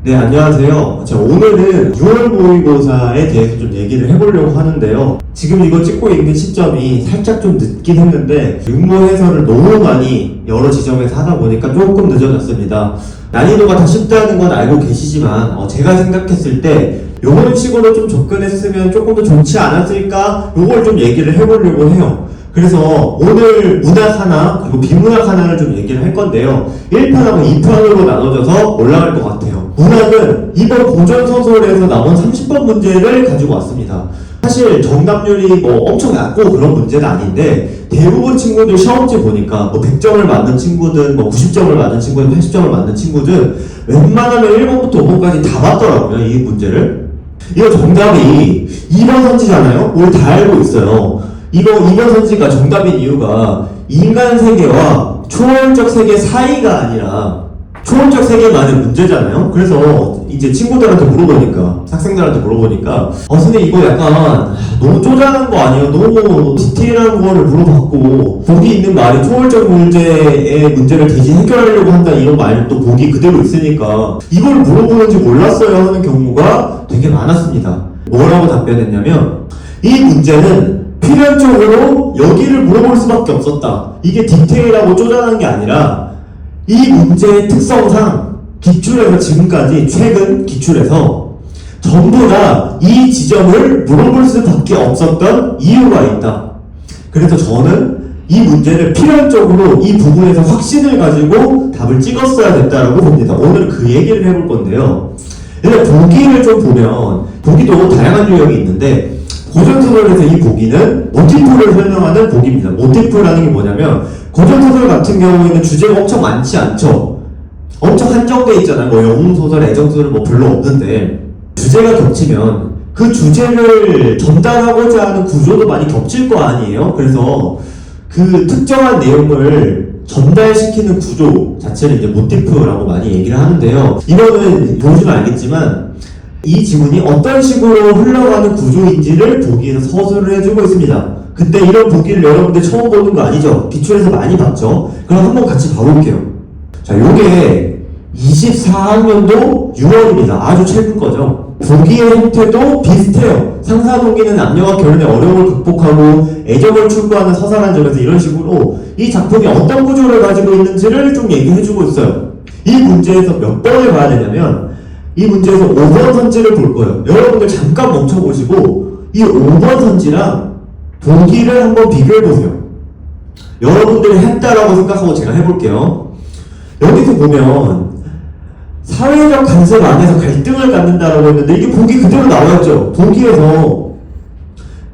네, 안녕하세요. 자, 오늘은 6월 모의고사에 대해서 좀 얘기를 해보려고 하는데요. 지금 이거 찍고 있는 시점이 살짝 좀 늦긴 했는데 육모 해설을 너무 많이 여러 지점에서 하다 보니까 조금 늦어졌습니다. 난이도가 다 쉽다는 건 알고 계시지만 제가 생각했을 때 요런 식으로 좀 접근했으면 조금 더 좋지 않았을까? 요걸 좀 얘기를 해보려고 해요. 그래서 오늘 문학 하나 그리고 비문학 하나를 좀 얘기를 할 건데요. 1편하고 2편으로 나눠져서 올라갈 것 같아요. 문학은 이번 고전소설에서 나온 30번 문제를 가지고 왔습니다. 사실 정답률이 엄청 낮고 그런 문제는 아닌데 대부분 친구들 시험지 보니까 100점을 맞는 친구든 90점을 맞는 친구든 80점을 맞는 친구든 웬만하면 1번부터 5번까지 다 맞더라고요. 이 문제를. 이거 정답이 2번 선지잖아요. 우리 다 알고 있어요. 이거 2번 선지가 정답인 이유가 인간 세계와 초월적 세계 사이가 아니라 초월적 세계만의 문제잖아요. 그래서 이제 친구들한테 물어보니까, 학생들한테 물어보니까 선생님 이거 약간 너무 쪼잔한 거 아니에요? 너무 디테일한 거를 물어봤고 거기 있는 말이 초월적 문제의 문제를 대신 해결하려고 한다 이런 말도 보기 그대로 있으니까 이걸 물어보는지 몰랐어요 하는 경우가 되게 많았습니다. 뭐라고 답변했냐면 이 문제는 필연적으로 여기를 물어볼 수밖에 없었다. 이게 디테일하고 쪼잔한 게 아니라 이 문제의 특성상 기출에서 지금까지 최근 기출에서 전부 다 이 지점을 물어볼 수밖에 없었던 이유가 있다. 그래서 저는 이 문제를 필연적으로 이 부분에서 확신을 가지고 답을 찍었어야 됐다라고 봅니다. 오늘 그 얘기를 해볼 건데요. 일단 보기를 좀 보면 보기도 다양한 유형이 있는데 고전소설에서 이 보기는 모티프를 설명하는 보기입니다. 모티프라는 게 뭐냐면 고전소설 같은 경우에는 주제가 엄청 많지 않죠. 엄청 한정돼 있잖아요. 영웅소설, 애정소설 별로 없는데 주제가 겹치면 그 주제를 전달하고자 하는 구조도 많이 겹칠 거 아니에요. 그래서 그 특정한 내용을 전달시키는 구조 자체를 이제 모티프라고 많이 얘기를 하는데요. 이거는 보시면 알겠지만 이 지문이 어떤 식으로 흘러가는 구조인지를 보기에서 서술을 해주고 있습니다. 근데 이런 보기를 여러분들 처음 보는 거 아니죠? 기출에서 많이 봤죠? 그럼 한번 같이 봐볼게요. 자, 요게 24학년도 6월입니다. 아주 최근 거죠. 보기의 형태도 비슷해요. 상사동기는 남녀와 결혼의 어려움을 극복하고 애정을 추구하는 서사라는 점에서 이런 식으로 이 작품이 어떤 구조를 가지고 있는지를 좀 얘기해주고 있어요. 이 문제에서 몇 번을 봐야 되냐면 이 문제에서 5번 선지를 볼 거예요. 여러분들 잠깐 멈춰보시고 이 5번 선지랑 보기를 한번 비교해보세요. 여러분들이 했다라고 생각하고 제가 해볼게요. 여기서 보면 사회적 간섭 안에서 갈등을 갖는다라고 했는데 이게 보기 그대로 나와있죠. 보기에서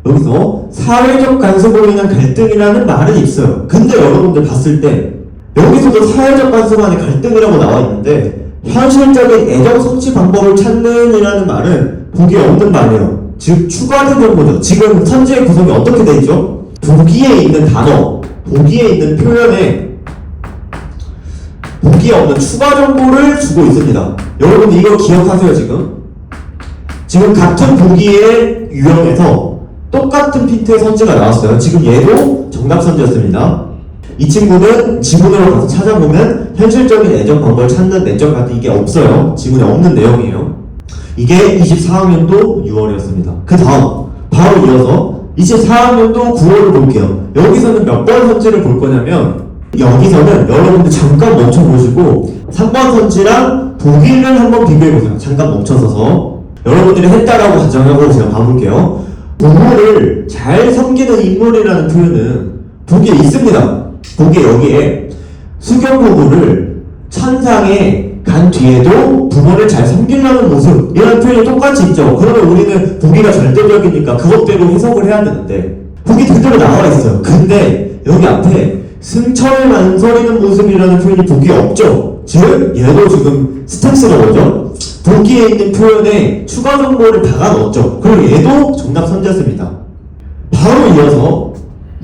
여기서 사회적 간섭으로 인한 갈등이라는 말은 있어요. 근데 여러분들 봤을 때 여기서도 사회적 간섭 안에 갈등이라고 나와있는데 현실적인 애정 성취 방법을 찾는 이라는 말은 보기에 없는 말이에요. 즉 추가된 정보죠. 지금 선지의 구성이 어떻게 되어 있죠? 보기에 있는 단어, 보기에 있는 표현에 보기에 없는 추가 정보를 주고 있습니다. 여러분 이거 기억하세요. 지금 같은 보기의 유형에서 똑같은 핀트의 선지가 나왔어요. 지금 얘도 정답 선지였습니다. 이 친구는 지문으로 가서 찾아보면 현실적인 애정 방법을 찾는 내적 같은 이게 없어요. 지문에 없는 내용이에요. 이게 24학년도 6월이었습니다. 그 다음 바로 이어서 24학년도 9월을 볼게요. 여기서는 몇 번 선지를 볼 거냐면 여기서는 여러분들 잠깐 멈춰보시고 3번 선지랑 보기를 한번 비교해보세요. 잠깐 멈춰서서 여러분들이 했다라고 가정하고 제가 봐볼게요. 부모를 잘 섬기는 인물이라는 표현은 보기에 있습니다. 보기에 여기에 수경 부부를 천상에 간 뒤에도 부모를 잘 섬기려는 모습 이런 표현이 똑같이 있죠. 그러면 우리는 보기가 절대적이니까 그것대로 해석을 해야 되는데 보기 그대로 나와 있어요. 근데 여기 앞에 승천을 망설이는 모습이라는 표현이 보기에 없죠. 즉 얘도 지금 스택스러워죠. 보기에 있는 표현에 추가 정보를 박아 넣었죠. 그리고 얘도 정답 선지였습니다. 바로 이어서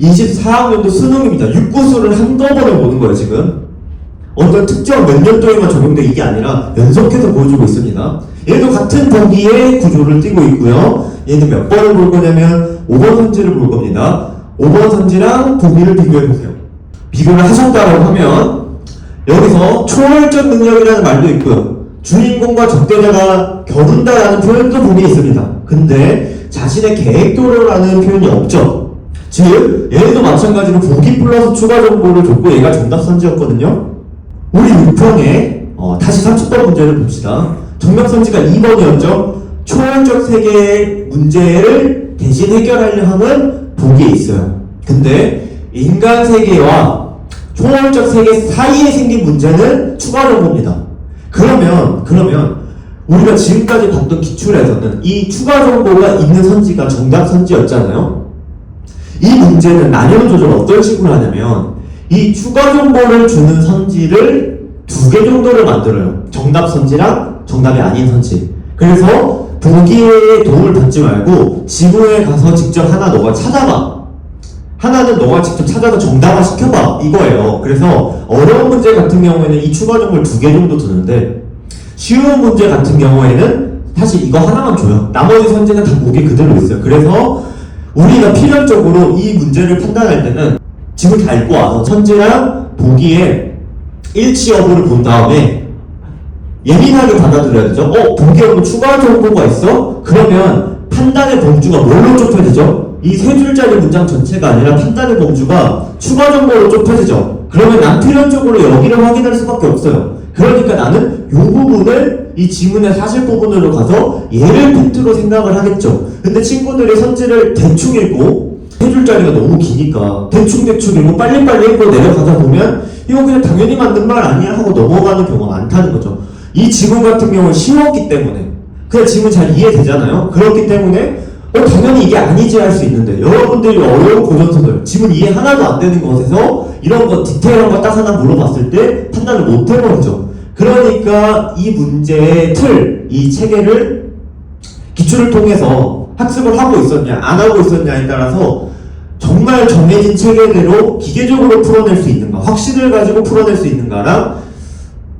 24학년도 수능입니다. 6구수를 한꺼번에 보는 거예요. 지금 어떤 특정 몇 년도에만 적용돼 이게 아니라 연속해서 보여주고 있습니다. 얘도 같은 보기의 구조를 띄고 있고요. 얘는 몇 번을 볼 거냐면 5번 선지를 볼 겁니다. 5번 선지랑 보기를 비교해보세요. 비교를 하셨다고 하면 여기서 초월적 능력이라는 말도 있고요. 주인공과 적대자가 겨룬다라는 표현도 보기 있습니다. 근데 자신의 계획도로라는 표현이 없죠. 즉 얘도 마찬가지로 보기 플러스 추가 정보를 줬고 얘가 정답선지였거든요. 우리 6평에 다시 30번 문제를 봅시다. 정답선지가 2번이었죠. 초월적 세계의 문제를 대신 해결하려 하면 보기에 있어요. 근데 인간 세계와 초월적 세계 사이에 생긴 문제는 추가 정보입니다. 그러면 우리가 지금까지 봤던 기출에서는 이 추가 정보가 있는 선지가 정답 선지였잖아요. 이 문제는 난이도 조절을 어떤 식으로 하냐면 이 추가 정보를 주는 선지를 2개 정도를 만들어요. 정답 선지랑 정답이 아닌 선지. 그래서 보기에 도움을 받지 말고 지구에 가서 직접 하나 너가 찾아봐. 하나는 너가 직접 찾아서 정답화 시켜봐 이거예요. 그래서 어려운 문제 같은 경우에는 이 추가 정보를 2개 정도 두는데 쉬운 문제 같은 경우에는 사실 이거 하나만 줘요. 나머지 선지는 다 보기 그대로 있어요. 그래서 우리가 필연적으로 이 문제를 판단할 때는 지금 다 읽고 와서 선지랑 보기에 일치 여부를 본 다음에 예민하게 받아들여야 되죠. 보기에 오면 추가 정보가 있어? 그러면 판단의 범주가 뭘로 좁혀지죠? 이 3줄짜리 문장 전체가 아니라 판단의 범주가 추가 정보로 좁혀지죠. 그러면 난 필연적으로 여기를 확인할 수밖에 없어요. 그러니까 나는 이 부분을 이 지문의 사실 부분으로 가서 얘를 팩트로 생각을 하겠죠. 근데 친구들이 선지를 대충 읽고 3줄짜리가 너무 기니까 대충 읽고 빨리빨리 읽고 내려가다 보면 이거 그냥 당연히 맞는 말 아니야 하고 넘어가는 경우가 많다는 거죠. 이 지문 같은 경우는 쉬웠기 때문에 그냥 지문 잘 이해되잖아요. 그렇기 때문에 당연히 이게 아니지 할 수 있는데 여러분들이 어려운 고전서들 지문 이해 하나도 안 되는 것에서 이런 거 디테일한 거 딱 하나 물어봤을 때 판단을 못 해버리죠. 그러니까 이 문제의 틀, 이 체계를 기출을 통해서 학습을 하고 있었냐 안 하고 있었냐에 따라서 정말 정해진 체계대로 기계적으로 풀어낼 수 있는가, 확신을 가지고 풀어낼 수 있는가랑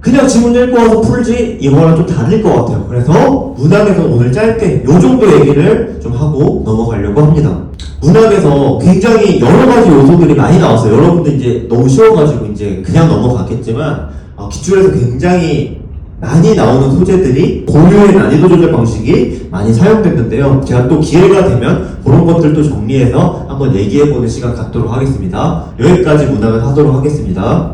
그냥 지문 읽고 와서 풀지 이거랑 좀 다를 것 같아요. 그래서 문학에서 오늘 짧게 요 정도 얘기를 좀 하고 넘어가려고 합니다. 문학에서 굉장히 여러 가지 요소들이 많이 나왔어요. 여러분들 이제 너무 쉬워가지고 이제 그냥 넘어가겠지만 기출에서 굉장히 많이 나오는 소재들이 고유의 난이도 조절 방식이 많이 사용됐는데요. 제가 또 기회가 되면 그런 것들도 정리해서 한번 얘기해보는 시간 갖도록 하겠습니다. 여기까지 문학을 하도록 하겠습니다.